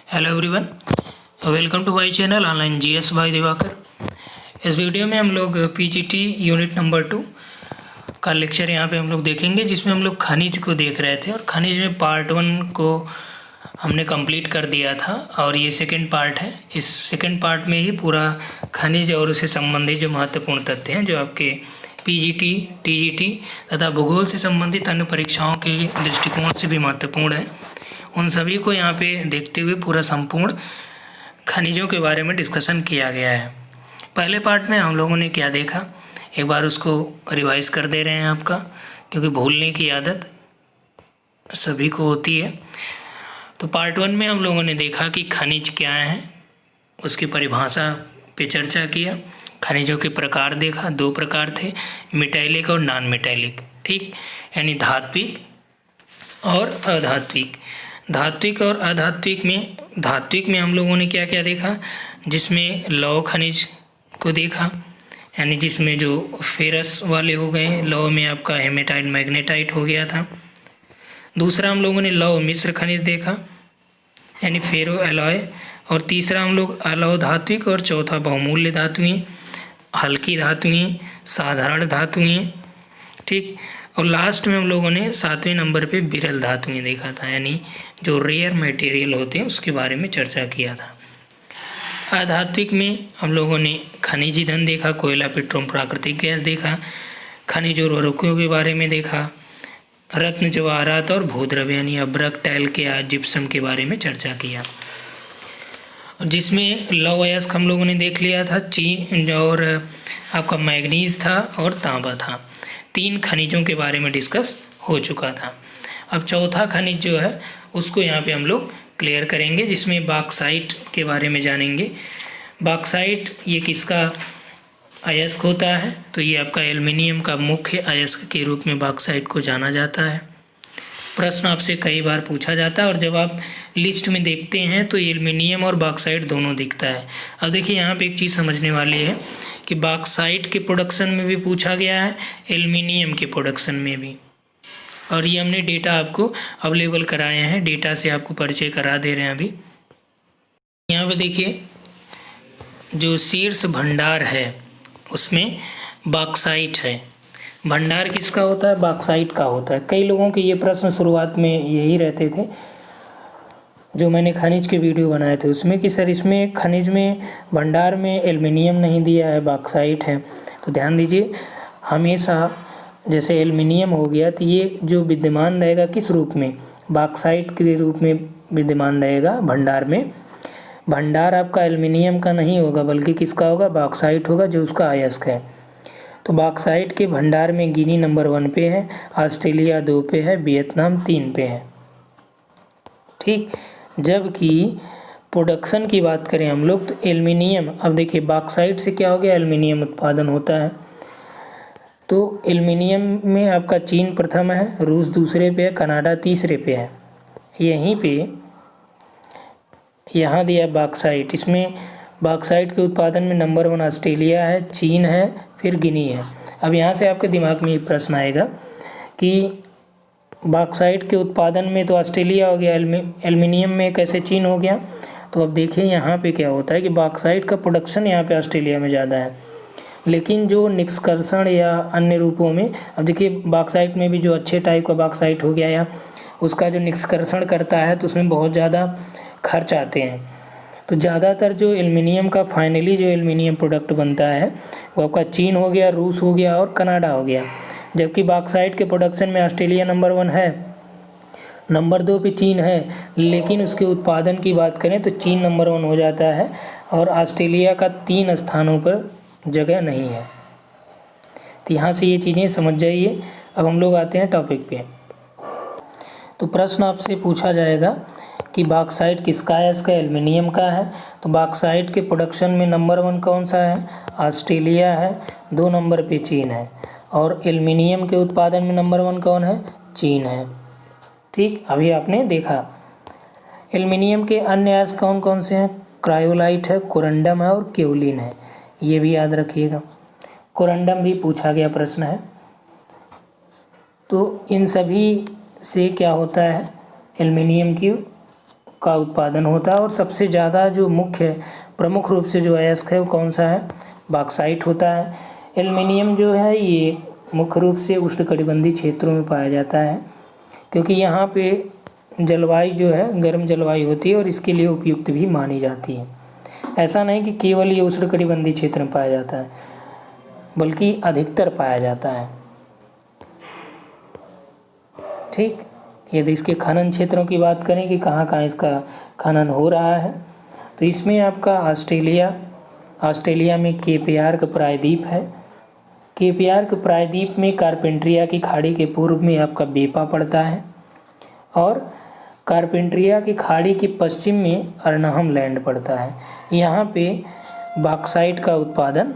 Hello everyone, welcome to my channel online GS by Diwakar. इस वीडियो में हम लोग पीजीटी यूनिट नंबर 2 का लेक्चर यहाँ पे हम लोग देखेंगे, जिसमें हम लोग खनिज को देख रहे थे और खनिज में पार्ट 1 को हमने कंप्लीट कर दिया था और ये सेकंड पार्ट है। इस सेकंड पार्ट में ही पूरा खनिज और उससे संबंधित जो महत्वपूर्ण तथ्य हैं, जो आपके पीजीटी, टीजीटी तथा भूगोल से संबंधित अन्य परीक्षाओं के दृष्टिकोण से भी महत्वपूर्ण है, उन सभी को यहाँ पे देखते हुए पूरा संपूर्ण खनिजों के बारे में डिस्कशन किया गया है। पहले पार्ट में हम लोगों ने क्या देखा, एक बार उसको रिवाइज कर दे रहे हैं आपका, क्योंकि भूलने की आदत सभी को होती है। तो पार्ट 1 में हम लोगों ने देखा कि खनिज क्या है, उसकी परिभाषा पे चर्चा किया। खनिजों के प्रकार देखा, 2 प्रकार थे, मेटैलिक और नॉन मेटैलिक, ठीक, यानी धात्विक और अधात्विक। धात्विक और अधात्विक में हम लोगों ने क्या क्या देखा, जिसमें लौह खनिज को देखा, यानी जिसमें जो फेरस वाले हो गए, लौह में आपका हेमेटाइट मैग्नेटाइट हो गया था। दूसरा हम लोगों ने लौह मिश्र खनिज देखा, यानी फेरो एलॉय। और तीसरा हम लोग अलौह धात्विक और चौथा बहुमूल्य धातुएं, हल्की धातुएं, साधारण धातुएं, ठीक। और लास्ट में हम लोगों ने 7वें नंबर पे विरल धातुएं देखा था, यानी जो रेयर मटेरियल होते हैं उसके बारे में चर्चा किया था। अधात्विक में हम लोगों ने खनिज ईंधन देखा, कोयला, पेट्रोल, प्राकृतिक गैस देखा, खनिज उर्वरकों के बारे में देखा, रत्न जवाहरात और भूद्रव्य यानी अभ्रक, टैल्क या जिप्सम के बारे में चर्चा किया। जिसमें लौह अयस्क हम लोगों ने देख लिया था, चीन और आपका मैग्नीज था और तांबा था। 3 खनिजों के बारे में डिस्कस हो चुका था। अब चौथा खनिज जो है उसको यहाँ पे हम लोग क्लियर करेंगे, जिसमें बॉक्साइट के बारे में जानेंगे। बॉक्साइट ये किसका अयस्क होता है, तो ये आपका एल्युमिनियम का मुख्य अयस्क के रूप में बॉक्साइट को जाना जाता है। प्रश्न आपसे कई बार पूछा जाता है और जब आप लिस्ट में देखते हैं तो एल्युमिनियम और बॉक्साइट दोनों दिखता है। अब देखिए यहाँ पे एक चीज़ समझने वाली है कि बॉक्साइट के प्रोडक्शन में भी पूछा गया है, एल्युमिनियम के प्रोडक्शन में भी, और ये हमने डेटा आपको अवेलेबल कराए हैं, डेटा से आपको परिचय करा दे रहे हैं। अभी यहाँ पे देखिए जो शीर्ष भंडार है उसमें बॉक्साइट है। भंडार किसका होता है, बॉक्साइट का होता है। कई लोगों के ये प्रश्न शुरुआत में यही रहते थे जो मैंने खनिज के वीडियो बनाए थे उसमें, कि सर इसमें खनिज में भंडार में एल्युमिनियम नहीं दिया है, बॉक्साइट है। तो ध्यान दीजिए, हमेशा जैसे एल्युमिनियम हो गया तो ये जो विद्यमान रहेगा किस रूप में, बॉक्साइट के रूप में विद्यमान रहेगा भंडार में। भंडार आपका एल्युमिनियम का नहीं होगा बल्कि किसका होगा, बॉक्साइट होगा, जो उसका अयस्क है। तो बॉक्साइट के भंडार में गिनी नंबर 1 पे है, ऑस्ट्रेलिया 2 पे है, वियतनाम 3 पे है, ठीक। जबकि प्रोडक्शन की बात करें हम लोग तो एल्युमिनियम, अब देखिए बॉक्साइट से क्या हो गया, एल्युमिनियम उत्पादन होता है। तो एल्युमिनियम में आपका चीन प्रथम है, रूस दूसरे पे है, कनाडा तीसरे पे है। यहीं पे यहाँ दिया बॉक्साइट, इसमें बॉक्साइट के उत्पादन में नंबर 1 ऑस्ट्रेलिया है, चीन है, फिर गिनी है। अब यहाँ से आपके दिमाग में ये प्रश्न आएगा कि बॉक्साइट के उत्पादन में तो ऑस्ट्रेलिया हो गया, एल्युमिनियम में कैसे चीन हो गया। तो अब देखिए यहाँ पे क्या होता है कि बॉक्साइट का प्रोडक्शन यहाँ पे ऑस्ट्रेलिया में ज़्यादा है, लेकिन जो निष्कर्षण या अन्य रूपों में, अब देखिए बॉक्साइट में भी जो अच्छे टाइप का बॉक्साइट हो गया या उसका जो निष्कर्षण करता है तो उसमें बहुत ज़्यादा खर्च आते हैं। तो ज़्यादातर जो एल्युमिनियम का फाइनली जो एल्युमिनियम प्रोडक्ट बनता है वो आपका चीन हो गया, रूस हो गया और कनाडा हो गया। जबकि बॉक्साइट के प्रोडक्शन में ऑस्ट्रेलिया नंबर 1 है, नंबर 2 पे चीन है, लेकिन उसके उत्पादन की बात करें तो चीन नंबर 1 हो जाता है और ऑस्ट्रेलिया का 3 स्थानों पर जगह नहीं है। तो यहाँ से ये चीज़ें समझ जाइए। अब हम लोग आते हैं टॉपिक पे। तो प्रश्न आपसे पूछा जाएगा कि बॉक्साइट किसका अयस्क है, एल्युमिनियम का है। तो बॉक्साइट के प्रोडक्शन में नंबर 1 कौन सा है, ऑस्ट्रेलिया है, 2 नंबर पे चीन है, और एल्युमिनियम के उत्पादन में नंबर 1 कौन है, चीन है, ठीक। अभी आपने देखा एल्युमिनियम के अन्य अयस्क कौन कौन से हैं, क्रायोलाइट है, कोरंडम है और केओलिन है, ये भी याद रखिएगा। कोरंडम भी पूछा गया प्रश्न है। तो इन सभी से क्या होता है, एल्युमिनियम की का उत्पादन होता है और सबसे ज़्यादा जो मुख्य प्रमुख रूप से जो अयस्क है वो कौन सा है, बॉक्साइट होता है। एल्युमिनियम जो है ये मुख्य रूप से उष्णकटिबंधीय क्षेत्रों में पाया जाता है, क्योंकि यहाँ पे जलवायु जो है गर्म जलवायु होती है और इसके लिए उपयुक्त भी मानी जाती है। ऐसा नहीं कि केवल ये उष्णकटिबंधीय क्षेत्र में पाया जाता है, बल्कि अधिकतर पाया जाता है। ठीक, यदि इसके खनन क्षेत्रों की बात करें कि कहाँ कहाँ इसका खनन हो रहा है, तो इसमें आपका ऑस्ट्रेलिया में केप यार्क प्रायद्वीप है। केप यार्क प्रायद्वीप में कारपेंट्रिया की खाड़ी के पूर्व में आपका बेपा पड़ता है और कारपेंट्रिया की खाड़ी के पश्चिम में अर्नहम लैंड पड़ता है। यहाँ पे बॉक्साइट का उत्पादन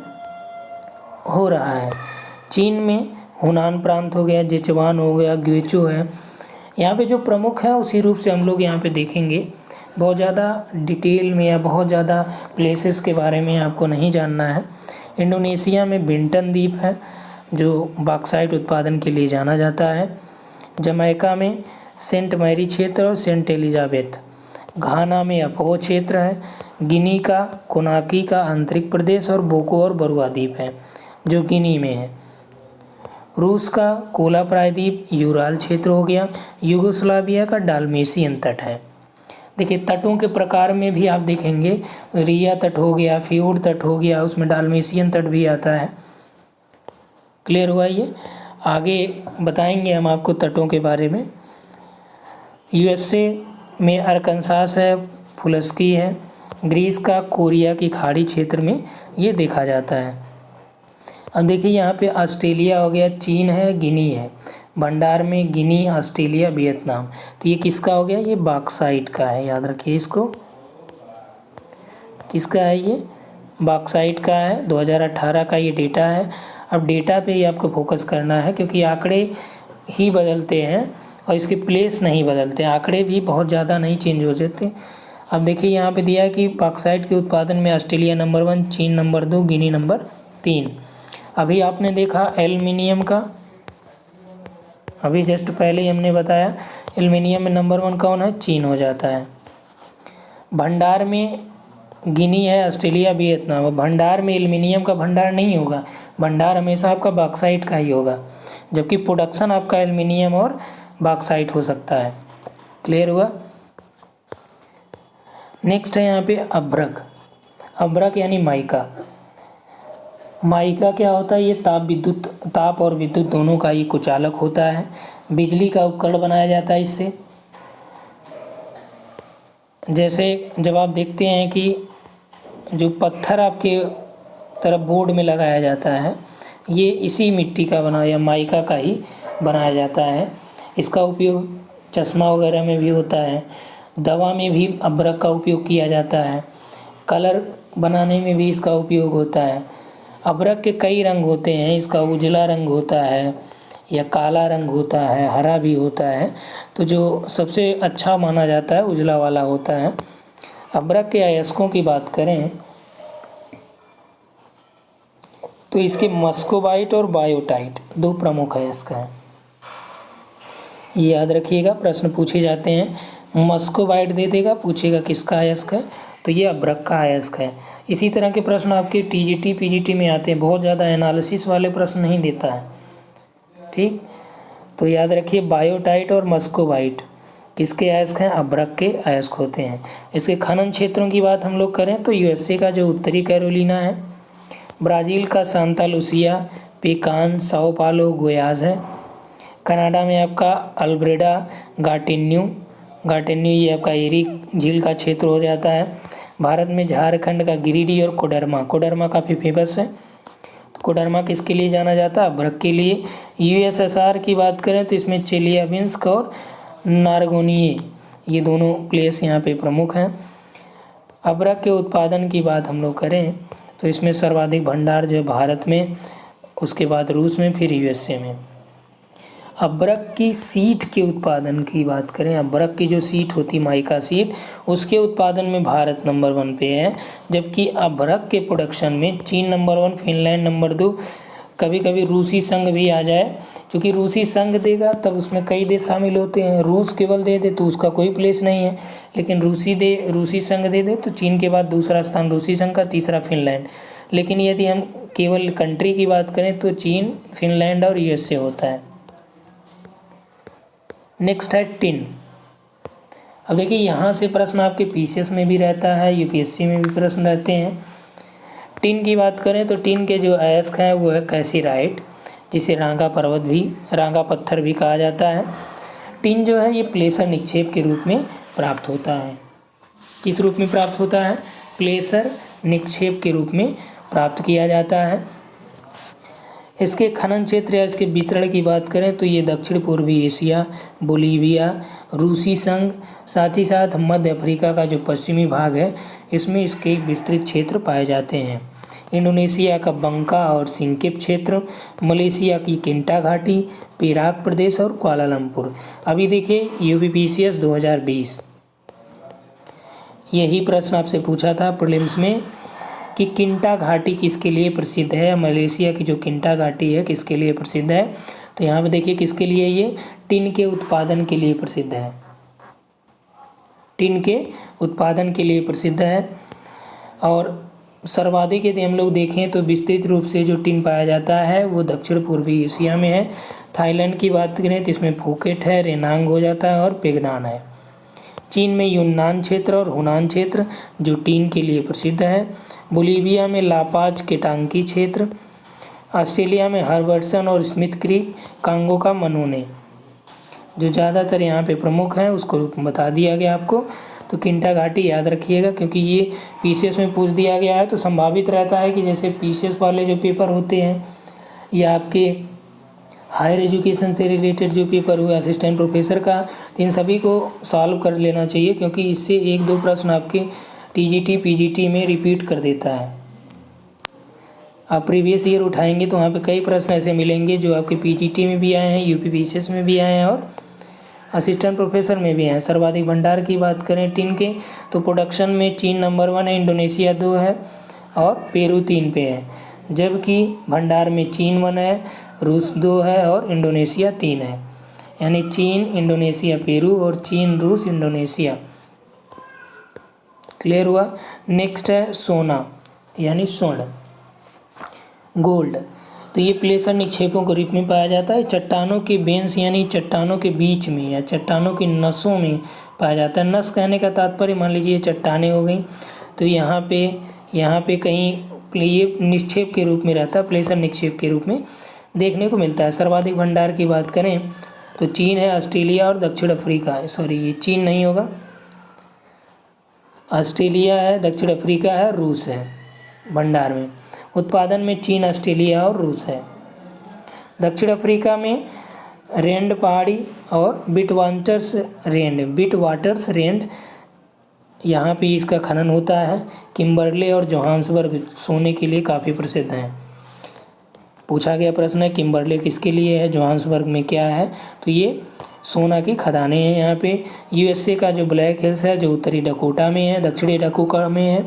हो रहा है। चीन में हुनान प्रांत हो गया, जेचुआन हो गया, ग्वेचू है। यहाँ पे जो प्रमुख है उसी रूप से हम लोग यहाँ पे देखेंगे। बहुत ज़्यादा डिटेल में या बहुत ज़्यादा प्लेसेस के बारे में आपको नहीं जानना है। इंडोनेशिया में बिंटन द्वीप है जो बॉक्साइट उत्पादन के लिए जाना जाता है। जमैका में सेंट मैरी क्षेत्र और सेंट एलिजाबेथ। घाना में अपोह क्षेत्र है। गिनी का कोनाकी का आंतरिक प्रदेश और बोको और बरुआ द्वीप है जो गिनी में है। रूस का कोला प्रायद्वीप यूराल क्षेत्र हो गया। यूगोस्लाविया का डाल्मेशियन तट है। देखिए तटों के प्रकार में भी आप देखेंगे, रिया तट हो गया, फ्योर्ड तट हो गया, उसमें डाल्मेशियन तट भी आता है। क्लियर हुआ ये? आगे बताएंगे हम आपको तटों के बारे में। यूएसए में अरकानसास है, फुलस्की है। ग्रीस का कोरिया की खाड़ी क्षेत्र में ये देखा जाता है। अब देखिए यहाँ पे ऑस्ट्रेलिया हो गया, चीन है, गिनी है। भंडार में गिनी, ऑस्ट्रेलिया, वियतनाम। तो ये किसका हो गया? ये बॉक्साइट का है, याद रखिए इसको। किसका है ये? बॉक्साइट का है। 2018 का ये डेटा है। अब डेटा पे ही आपको फोकस करना है क्योंकि आंकड़े ही बदलते हैं और इसके प्लेस नहीं बदलते। आंकड़े भी बहुत ज़्यादा नहीं चेंज हो जाते। अब देखिए यहाँ पे दिया है कि बॉक्साइट के उत्पादन में ऑस्ट्रेलिया नंबर 1, चीन नंबर 2, गिनी नंबर 3। अभी आपने देखा एल्युमिनियम का, अभी जस्ट पहले ही हमने बताया एल्युमिनियम में नंबर 1 कौन है? चीन हो जाता है। भंडार में गिनी है, ऑस्ट्रेलिया, वियतनाम। भंडार में एल्युमिनियम का भंडार नहीं होगा, भंडार हमेशा आपका बॉक्साइट का ही होगा, जबकि प्रोडक्शन आपका एल्युमिनियम और बॉक्साइट हो सकता है। क्लियर हुआ? नेक्स्ट है यहाँ पे अभ्रक। अभ्रक यानी माइका। माइका क्या होता है? ये ताप और विद्युत दोनों का ये कुचालक होता है। बिजली का उपकरण बनाया जाता है इससे। जैसे जब आप देखते हैं कि जो पत्थर आपके तरफ बोर्ड में लगाया जाता है, ये इसी मिट्टी का बना या माइका का ही बनाया जाता है। इसका उपयोग चश्मा वगैरह में भी होता है। दवा में भी अभ्रक का उपयोग किया जाता है। कलर बनाने में भी इसका उपयोग होता है। अभ्रक के कई रंग होते हैं। इसका उजला रंग होता है या काला रंग होता है, हरा भी होता है। तो जो सबसे अच्छा माना जाता है उजला वाला होता है। अभ्रक के अयस्कों की बात करें तो इसके मस्कोबाइट और बायोटाइट 2 प्रमुख अयस्क हैं। ये याद रखिएगा, प्रश्न पूछे जाते हैं। मस्कोबाइट दे देगा, पूछेगा किसका अयस्क है, तो ये अभ्रक का अयस्क है। इसी तरह के प्रश्न आपके टीजीटी पीजीटी में आते हैं। बहुत ज़्यादा एनालिसिस वाले प्रश्न नहीं देता है। ठीक, तो याद रखिए बायोटाइट और मस्कोबाइट किसके अयस्क हैं? अभ्रक के अयस्क होते हैं। इसके खनन क्षेत्रों की बात हम लोग करें तो यूएसए का जो उत्तरी कैरोलिना है, ब्राज़ील का सांता लुसिया, पेकान, साओ पालो, गोयाज है। कनाडा में आपका अल्ब्रेडा, गाटिन्यू ये आपका एरी झील का क्षेत्र हो जाता है। भारत में झारखंड का गिरिडीह और कोडरमा काफ़ी फेमस है। तो कोडरमा किसके लिए जाना जाता है? अभ्रक के लिए। यूएसएसआर की बात करें तो इसमें चेलियाबिंस्क और नारगोनिये, ये दोनों प्लेस यहाँ पे प्रमुख हैं। अभ्रक के उत्पादन की बात हम लोग करें तो इसमें सर्वाधिक भंडार जो है भारत में, उसके बाद रूस में, फिर यूएसए में। अभ्रक की सीट के उत्पादन की बात करें, अभ्रक की जो सीट होती है माइका सीट, उसके उत्पादन में भारत नंबर 1 पे है। जबकि अभ्रक के प्रोडक्शन में चीन नंबर 1, फिनलैंड नंबर 2, कभी कभी रूसी संघ भी आ जाए, क्योंकि रूसी संघ देगा तब उसमें कई देश शामिल होते हैं। रूस केवल दे दे तो उसका कोई प्लेस नहीं है, लेकिन रूसी संघ दे दे तो चीन के बाद दूसरा स्थान रूसी संघ का, तीसरा फिनलैंड। लेकिन यदि हम केवल कंट्री की बात करें तो चीन, फिनलैंड और यूएसए होता है। नेक्स्ट है टिन। अब देखिए यहाँ से प्रश्न आपके पीसीएस में भी रहता है, यूपीएससी में भी प्रश्न रहते हैं। टिन की बात करें तो टिन के जो अयस्क हैं वो है कैल्साइट, जिसे रांगा पत्थर भी कहा जाता है। टिन जो है ये प्लेसर निक्षेप के रूप में प्राप्त होता है। किस रूप में प्राप्त होता है? प्लेसर निक्षेप के रूप में प्राप्त किया जाता है। इसके खनन क्षेत्र या इसके वितरण की बात करें तो ये दक्षिण पूर्वी एशिया, बोलीविया, रूसी संघ, साथ ही साथ मध्य अफ्रीका का जो पश्चिमी भाग है इसमें इसके विस्तृत क्षेत्र पाए जाते हैं। इंडोनेशिया का बंका और सिंकिप क्षेत्र, मलेशिया की किंटा घाटी, पेराक प्रदेश और कुआलालंपुर। अभी देखिए यूपीपीसीएस 2020 यही प्रश्न आपसे पूछा था प्रीलिम्स में कि किंटा घाटी किसके लिए प्रसिद्ध है। मलेशिया की जो किंटा घाटी है किसके लिए प्रसिद्ध है? तो यहाँ पे देखिए किसके लिए, ये टिन के उत्पादन के लिए प्रसिद्ध है। टिन के उत्पादन के लिए प्रसिद्ध है। और सर्वाधिक यदि हम लोग देखें तो विस्तृत रूप से जो टिन पाया जाता है वो दक्षिण पूर्वी एशिया में है। थाईलैंड की बात करें तो इसमें फूकेट है, रेनांग हो जाता है और पेगनान है। चीन में यूनान क्षेत्र और हुनान क्षेत्र जो टिन के लिए प्रसिद्ध है। बोलीविया में लापाज केटांकी क्षेत्र। ऑस्ट्रेलिया में हर्बर्टसन और स्मिथ क्रीक, कांगो का मनोने, जो ज़्यादातर यहाँ पे प्रमुख हैं उसको बता दिया गया आपको। तो किंटा घाटी याद रखिएगा, क्योंकि ये पीसीएस में पूछ दिया गया है तो संभावित रहता है कि जैसे पीसीएस वाले जो पेपर होते हैं या आपके हायर एजुकेशन से रिलेटेड जो पेपर हुआ असिस्टेंट प्रोफेसर का, तो इन सभी को सॉल्व कर लेना चाहिए, क्योंकि इससे 1-2 प्रश्न आपके टीजीटी पीजीटी में रिपीट कर देता है। आप प्रीवियस ईयर उठाएंगे तो वहाँ पे कई प्रश्न ऐसे मिलेंगे जो आपके पीजीटी में भी आए हैं, यूपीपीसीएस में भी आए हैं और असिस्टेंट प्रोफेसर में भी हैं। सर्वाधिक भंडार की बात करें टिन के तो प्रोडक्शन में चीन नंबर 1 है, इंडोनेशिया 2 है और पेरू 3 पे है। जबकि भंडार में चीन 1 है, रूस 2 है और इंडोनेशिया 3 है। यानी चीन, इंडोनेशिया, पेरू और चीन, रूस, इंडोनेशिया। क्लियर हुआ? नेक्स्ट है सोना यानी स्वर्ण, गोल्ड। तो ये प्लेसर निक्षेपों के रूप में पाया जाता है। चट्टानों के बेंस यानी चट्टानों के बीच में या चट्टानों की नसों में पाया जाता है। नस कहने का तात्पर्य, मान लीजिए चट्टानें हो गई तो यहाँ पे कहीं ये निक्षेप के रूप में रहता है, प्लेसर निक्षेप के रूप में देखने को मिलता है। सर्वाधिक भंडार की बात करें तो चीन है, ऑस्ट्रेलिया और दक्षिण अफ्रीका है। सॉरी, ये चीन नहीं होगा, ऑस्ट्रेलिया है, दक्षिण अफ्रीका है, रूस है भंडार में। उत्पादन में चीन, ऑस्ट्रेलिया और रूस है। दक्षिण अफ्रीका में रेंड पहाड़ी और बिटवाटर्स रेंड यहाँ पे इसका खनन होता है। किम्बरले और जोहान्सबर्ग सोने के लिए काफ़ी प्रसिद्ध हैं। पूछा गया प्रश्न है किम्बरले किसके लिए है, जोहान्सबर्ग में क्या है, तो ये सोना की खदानें हैं यहाँ पे। यूएसए का जो ब्लैक हिल्स है जो उत्तरी डकोटा में है, दक्षिणी डकोटा में है।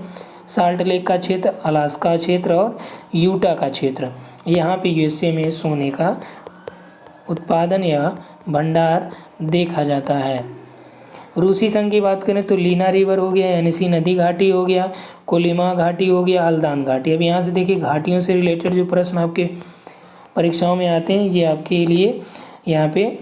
साल्ट लेक का क्षेत्र, अलास्का क्षेत्र और यूटा का क्षेत्र, यहाँ पे यूएसए में सोने का उत्पादन या भंडार देखा जाता है। रूसी संघ की बात करें तो लीना रिवर हो गया, एनसी नदी घाटी हो गया, कोलिमा घाटी हो गया, अल्दान घाटी। अब यहाँ से देखिए घाटियों से रिलेटेड जो प्रश्न आपके परीक्षाओं में आते हैं ये आपके लिए यहाँ पे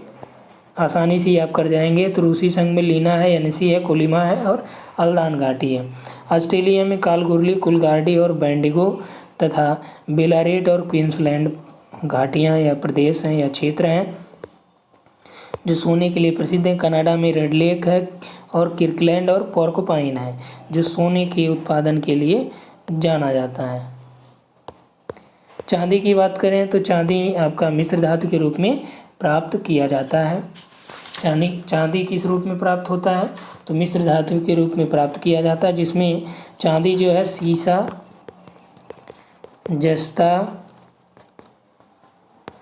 आसानी से आप कर जाएंगे। तो रूसी संघ में लीना है, एनसी है, कोलिमा है और अल्दान घाटी है। ऑस्ट्रेलिया में कालगुरली, कुलगार्डी और बेंडिगो तथा बेलारेट और क्वींसलैंड घाटियाँ या प्रदेश हैं या क्षेत्र हैं जो सोने के लिए प्रसिद्ध हैं। कनाडा में रेड लेक है और किर्कलैंड और पोर्कुपाइन है जो सोने के उत्पादन के लिए जाना जाता है। चांदी की बात करें तो चांदी आपका मिश्र धातु के रूप में प्राप्त किया जाता है। चांदी किस रूप में प्राप्त होता है, तो मिश्र धातु के रूप में प्राप्त किया जाता है, जिसमें चांदी जो है सीसा, जस्ता,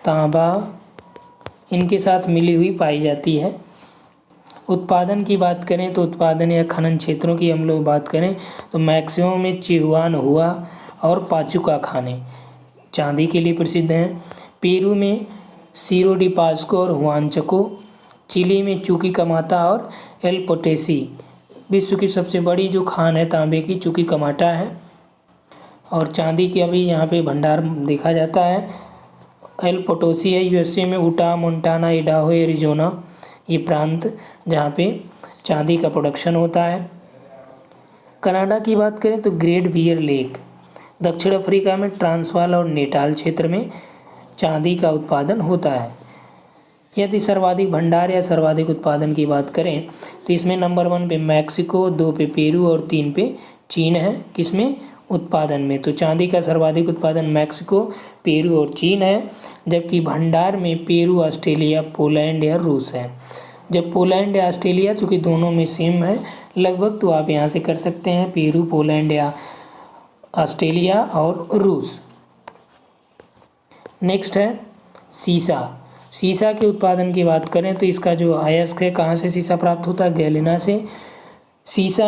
तांबा इनके साथ मिली हुई पाई जाती है। उत्पादन की बात करें तो उत्पादन या खनन क्षेत्रों की हम लोग बात करें तो मैक्सिमम में चिहुआन हुआ और पाचुका खाने, चांदी के लिए प्रसिद्ध हैं। पेरू में सिरो डी पास्को और हुआनचको। चिली में चुकीकामाता और एल पोटेसी। विश्व की सबसे बड़ी जो खान है तांबे की चुकीकामाता है। और चांदी के अभी यहाँ पे भंडार देखा जाता है। एल पोटोसी है यूएसए में, उटा, मोंटाना, इडाहो, एरिजोना ये प्रांत जहाँ पे चांदी का प्रोडक्शन होता है। कनाडा की बात करें तो ग्रेट बियर लेक। दक्षिण अफ्रीका में ट्रांसवाल और नेटाल क्षेत्र में चांदी का उत्पादन होता है। यदि सर्वाधिक भंडार या सर्वाधिक उत्पादन की बात करें तो इसमें नंबर 1 पे मैक्सिको, 2 पे पेरू और 3 पे चीन है। किसमें? उत्पादन में। तो चांदी का सर्वाधिक उत्पादन मैक्सिको, पेरू और चीन है, जबकि भंडार में पेरू, ऑस्ट्रेलिया, पोलैंड या रूस है। जब पोलैंड या ऑस्ट्रेलिया, चूँकि दोनों में सेम है लगभग, तो आप यहाँ से कर सकते हैं पेरू, पोलैंड या ऑस्ट्रेलिया और रूस। नेक्स्ट है सीसा। सीसा के उत्पादन की बात करें तो इसका जो अयस्क है, कहाँ से सीसा प्राप्त होता है? गैलेना से। सीसा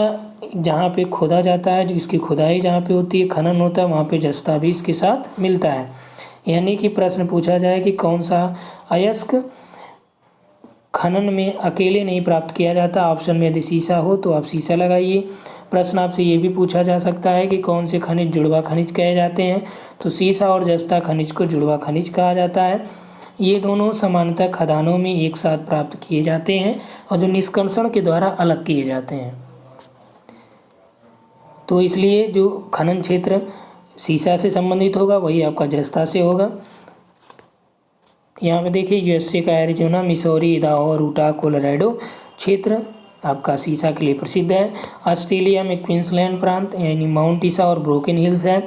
जहाँ पे खोदा जाता है, जिसकी खुदाई जहाँ पे होती है, खनन होता है, वहाँ पे जस्ता भी इसके साथ मिलता है। यानी कि प्रश्न पूछा जाए कि कौन सा अयस्क खनन में अकेले नहीं प्राप्त किया जाता, ऑप्शन में यदि सीसा हो तो आप सीसा लगाइए। प्रश्न आपसे ये भी पूछा जा सकता है कि कौन से खनिज जुड़वा खनिज कहे जाते हैं, तो सीसा और जस्ता खनिज को जुड़वा खनिज कहा जाता है। ये दोनों समानतः खदानों में एक साथ प्राप्त किए जाते हैं और जो निष्कर्षण के द्वारा अलग किए जाते हैं। तो इसलिए जो खनन क्षेत्र सीसा से संबंधित होगा वही आपका जस्ता से होगा। यहाँ पे देखिए यूएसए का एरिजोना, मिसौरी, इडाहो और यूटा, कोलोराडो क्षेत्र आपका सीसा के लिए प्रसिद्ध है। ऑस्ट्रेलिया में क्वींसलैंड प्रांत यानी माउंट ईसा और ब्रोकन हिल्स है।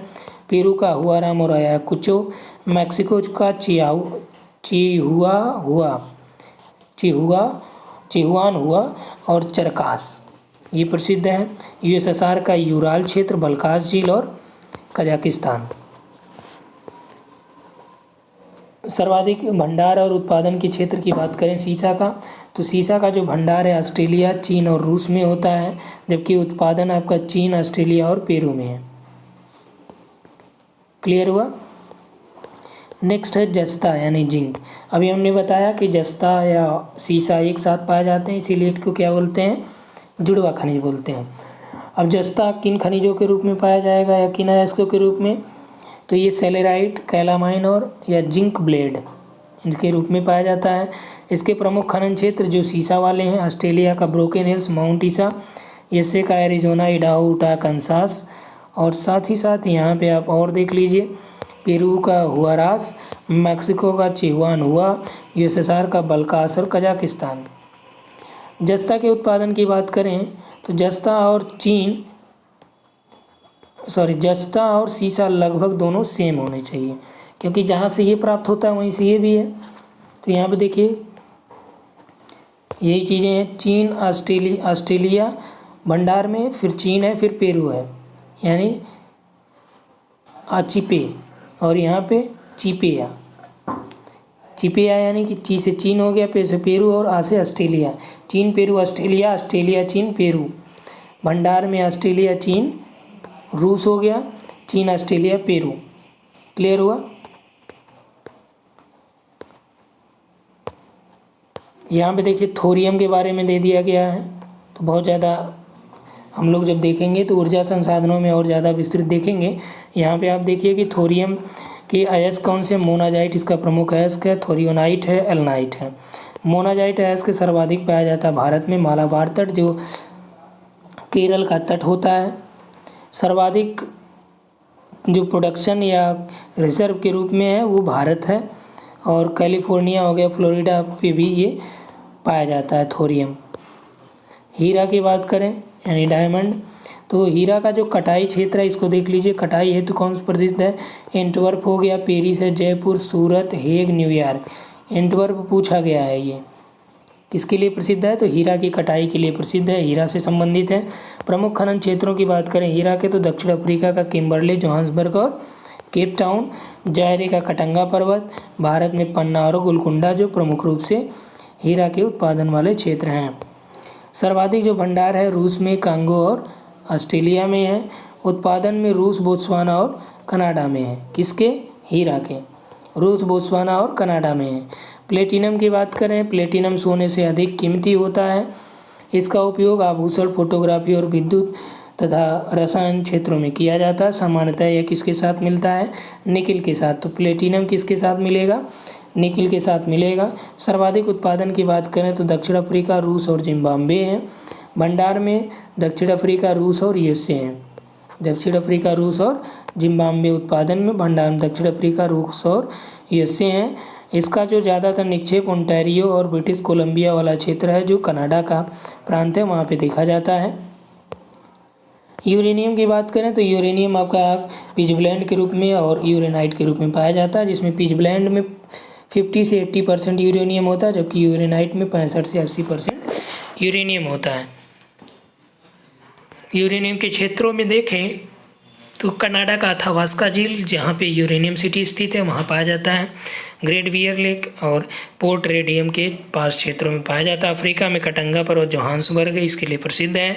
पेरू का हुआराम और अयाकुचो। मैक्सिको का चिहुआन हुआ और चरकास ये प्रसिद्ध है। यूएसएसआर का यूराल क्षेत्र, बल्कास झील और कजाकिस्तान। सर्वाधिक भंडार और उत्पादन के क्षेत्र की बात करें सीसा का, तो सीसा का जो भंडार है ऑस्ट्रेलिया, चीन और रूस में होता है, जबकि उत्पादन आपका चीन, ऑस्ट्रेलिया और पेरू में है। क्लियर हुआ? नेक्स्ट है जस्ता यानी जिंक। अभी हमने बताया कि जस्ता या सीसा एक साथ पाए जाते हैं, इसीलिए इसको क्या बोलते हैं? जुड़वा खनिज बोलते हैं। अब जस्ता किन खनिजों के रूप में पाया जाएगा या किन अयस्कों के रूप में? तो ये सेलेराइट, कैलामाइन और या जिंक ब्लेड इनके रूप में पाया जाता है। इसके प्रमुख खनन क्षेत्र जो सीसा वाले हैं, ऑस्ट्रेलिया का ब्रोकन हिल्स, माउंट ईसा, यूएसए का एरिजोना, इडाहो, यूटा, कंसास, और साथ ही साथ यहाँ पे आप और देख लीजिए पेरू का हुआरास, मैक्सिको का चिहुआन हुआ, यूएसएसआर का बल्कास और कजाकिस्तान। जस्ता के उत्पादन की बात करें तो जस्ता और सीसा लगभग दोनों सेम होने चाहिए, क्योंकि जहाँ से ये प्राप्त होता है वहीं से ये भी है। तो यहाँ पे देखिए यही चीज़ें हैं। चीन, ऑस्ट्रेलिया भंडार में, फिर चीन है, फिर पेरू है, यानी आचिपे, और यहाँ पे चिपेया यानी कि ची से चीन हो गया, पे से पेरू और आ से ऑस्ट्रेलिया। चीन, पेरू, ऑस्ट्रेलिया, ऑस्ट्रेलिया, चीन, पेरू। भंडार में ऑस्ट्रेलिया, चीन, रूस हो गया, चीन, ऑस्ट्रेलिया, पेरू। क्लियर हुआ? यहाँ पे देखिए थोरियम के बारे में दे दिया गया है, तो बहुत ज़्यादा हम लोग जब देखेंगे तो ऊर्जा संसाधनों में और ज़्यादा विस्तृत देखेंगे। यहाँ पे आप देखिए कि थोरियम के अयस्क कौन से? मोनाजाइट इसका प्रमुख अयस्क है, थोरियोनाइट है, एल्नाइट है। मोनाजाइट अयस्क सर्वाधिक पाया जाता है भारत में, मालाबार तट जो केरल का तट होता है। सर्वाधिक जो प्रोडक्शन या रिजर्व के रूप में है वो भारत है, और कैलिफोर्निया हो गया, फ्लोरिडा पे भी ये पाया जाता है थोरियम। हीरा की बात करें यानी डायमंड, तो हीरा का जो कटाई क्षेत्र है इसको देख लीजिए। कटाई हेतु कौन सा प्रसिद्ध है? एंटवर्प हो गया, पेरिस है, जयपुर, सूरत, हेग, न्यूयॉर्क। एंटवर्प पूछा गया है, ये किसके लिए प्रसिद्ध है? तो हीरा की कटाई के लिए प्रसिद्ध है, हीरा से संबंधित है। प्रमुख खनन क्षेत्रों की बात करें हीरा के, तो दक्षिण अफ्रीका का किम्बरले, जोहान्सबर्ग और केप टाउन। जायरे का कटंगा पर्वत, भारत में पन्ना और गोलकुंडा जो प्रमुख रूप से हीरा के उत्पादन वाले क्षेत्र हैं। सर्वाधिक जो भंडार है रूस में, कांगो और ऑस्ट्रेलिया में है। उत्पादन में रूस, बोत्सवाना और कनाडा में है। किसके? हीरा के। रूस, बोत्सवाना और कनाडा में है। प्लेटिनम की बात करें, प्लेटिनम सोने से अधिक कीमती होता है। इसका उपयोग आभूषण, फोटोग्राफी और विद्युत तथा रसायन क्षेत्रों में किया जाता है। सामान्यतः यह किसके साथ मिलता है? निकिल के साथ। तो प्लेटिनम किसके साथ मिलेगा? निकिल के साथ मिलेगा। सर्वाधिक उत्पादन की बात करें तो दक्षिण अफ्रीका, रूस और जिम्बाब्वे हैं। भंडार में दक्षिण अफ्रीका, रूस और यूएसए हैं। दक्षिण अफ्रीका, रूस और जिम्बाब्वे उत्पादन में भंडार में दक्षिण अफ्रीका, रूस और यूएसए हैं। इसका जो ज़्यादातर निक्षेप ओंटारियो और ब्रिटिश कोलंबिया वाला क्षेत्र है, जो कनाडा का प्रांत है, वहाँ पे देखा जाता है। यूरेनियम की बात करें तो यूरेनियम आपका पिचब्लेंड के रूप में और यूरेनाइट के रूप में पाया जाता है, जिसमें पिचब्लेंड में 50 से 80% यूरेनियम होता है, जबकि यूरेनाइट में 65 से 80% यूरेनियम होता है। यूरेनियम के क्षेत्रों में देखें तो कनाडा का अथावास्का झील, जहाँ पे यूरेनियम सिटी स्थित है, वहाँ पाया जाता है। ग्रेट बियर लेक और पोर्ट रेडियम के पास क्षेत्रों में पाया जाता है। अफ्रीका में कटंगा पर्वत जोहान्सबर्ग इसके लिए प्रसिद्ध है।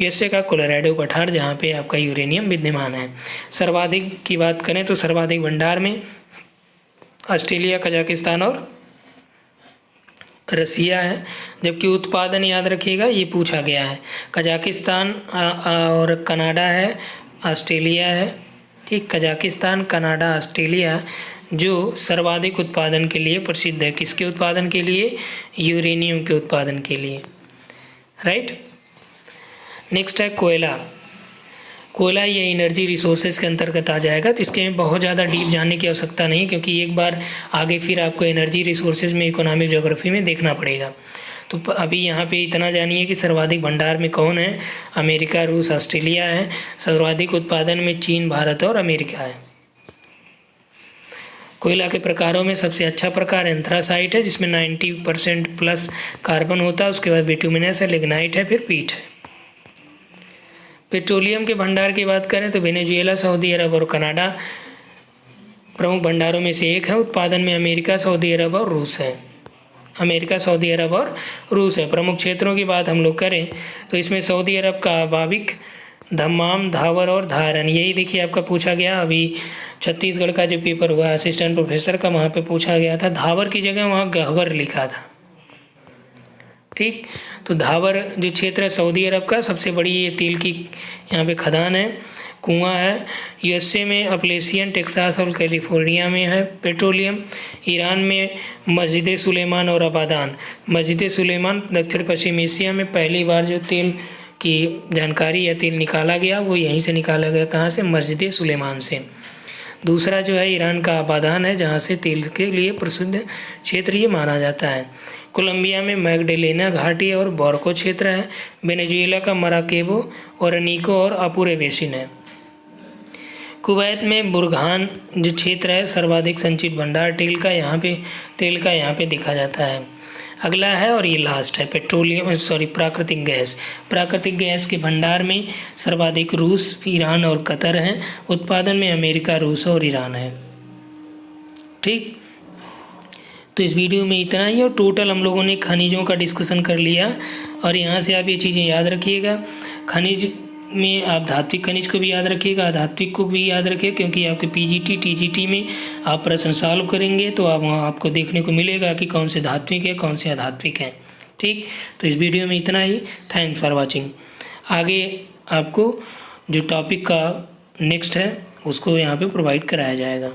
यूएसए का कोलोराडो पठार, जहाँ पे आपका यूरेनियम विद्यमान है। सर्वाधिक की बात करें तो सर्वाधिक भंडार में ऑस्ट्रेलिया, कजाकिस्तान और रसिया है, जबकि उत्पादन याद रखिएगा ये पूछा गया है। कजाकिस्तान और कनाडा है, ऑस्ट्रेलिया है। ठीक, कजाकिस्तान, कनाडा, ऑस्ट्रेलिया जो सर्वाधिक उत्पादन के लिए प्रसिद्ध है। किसके उत्पादन के लिए? यूरेनियम के उत्पादन के लिए। राइट। नेक्स्ट है कोयला। कोयला ये एनर्जी रिसोर्सेज के अंतर्गत आ जाएगा, तो इसके में बहुत ज़्यादा डीप जानने की आवश्यकता नहीं, क्योंकि एक बार आगे फिर आपको एनर्जी रिसोर्सेज में इकोनॉमिक ज्योग्राफी में देखना पड़ेगा। तो अभी यहाँ पे इतना जानिए कि सर्वाधिक भंडार में कौन है? अमेरिका, रूस, ऑस्ट्रेलिया है। सर्वाधिक उत्पादन में चीन, भारत और अमेरिका है। कोयला के प्रकारों में सबसे अच्छा प्रकार एंथ्रासाइट है, जिसमें 90% प्लस कार्बन होता है। उसके बाद बिटुमिनस है, लिग्नाइट है, फिर पीट है। पेट्रोलियम के भंडार की बात करें तो वेनेजुएला, सऊदी अरब और कनाडा प्रमुख भंडारों में से एक है। उत्पादन में अमेरिका, सऊदी अरब और रूस है। अमेरिका, सऊदी अरब और रूस है। प्रमुख क्षेत्रों की बात हम लोग करें तो इसमें सऊदी अरब का अबाबिक, दम्माम, धावर और धारन, यही देखिए आपका पूछा गया। अभी छत्तीसगढ़ का जो पेपर हुआ असिस्टेंट प्रोफेसर का, वहाँ पे पूछा गया था, धावर की जगह वहाँ गहवर लिखा था। ठीक, तो धावर जो क्षेत्र है सऊदी अरब का, सबसे बड़ी ये तेल की यहाँ पे खदान है, कुआं है। यूएसए में अपलेशियन, टेक्सास और कैलिफोर्निया में है पेट्रोलियम। ईरान में मस्जिद सुलेमान और अबादान। मस्जिद सुलेमान दक्षिण पश्चिम एशिया में पहली बार जो तेल की जानकारी या तेल निकाला गया वो यहीं से निकाला गया। कहाँ से? मस्जिद सुलेमान से। दूसरा जो है ईरान का अबादान है, जहाँ से तेल के लिए प्रसिद्ध क्षेत्र ये माना जाता है। कोलंबिया में मैगडेलेना घाटी और बोर्को क्षेत्र है। वेनेजुएला का मराकेबो और अनीको और अपूरे बेसिन है। कुवैत में बुरहान जो क्षेत्र है, सर्वाधिक संचित भंडार तेल का यहाँ पे देखा जाता है। अगला है और ये लास्ट है प्राकृतिक गैस। प्राकृतिक गैस के भंडार में सर्वाधिक रूस, ईरान और कतर हैं। उत्पादन में अमेरिका, रूस और ईरान है। ठीक, तो इस वीडियो में इतना ही, और टोटल हम लोगों ने खनिजों का डिस्कशन कर लिया। और यहाँ से आप ये चीज़ें याद रखिएगा। खनिज में आप धात्विक खनिज को भी याद रखिएगा, अधात्विक को भी याद रखिए, क्योंकि आपके पीजीटी, टीजीटी में आप प्रश्न सॉल्व करेंगे तो आपको देखने को मिलेगा कि कौन से धात्विक है, कौन से अधात्विक हैं। ठीक, तो इस वीडियो में इतना ही। Thanks for watching. आगे आपको जो टॉपिक का नेक्स्ट है उसको यहाँ पे प्रोवाइड कराया जाएगा।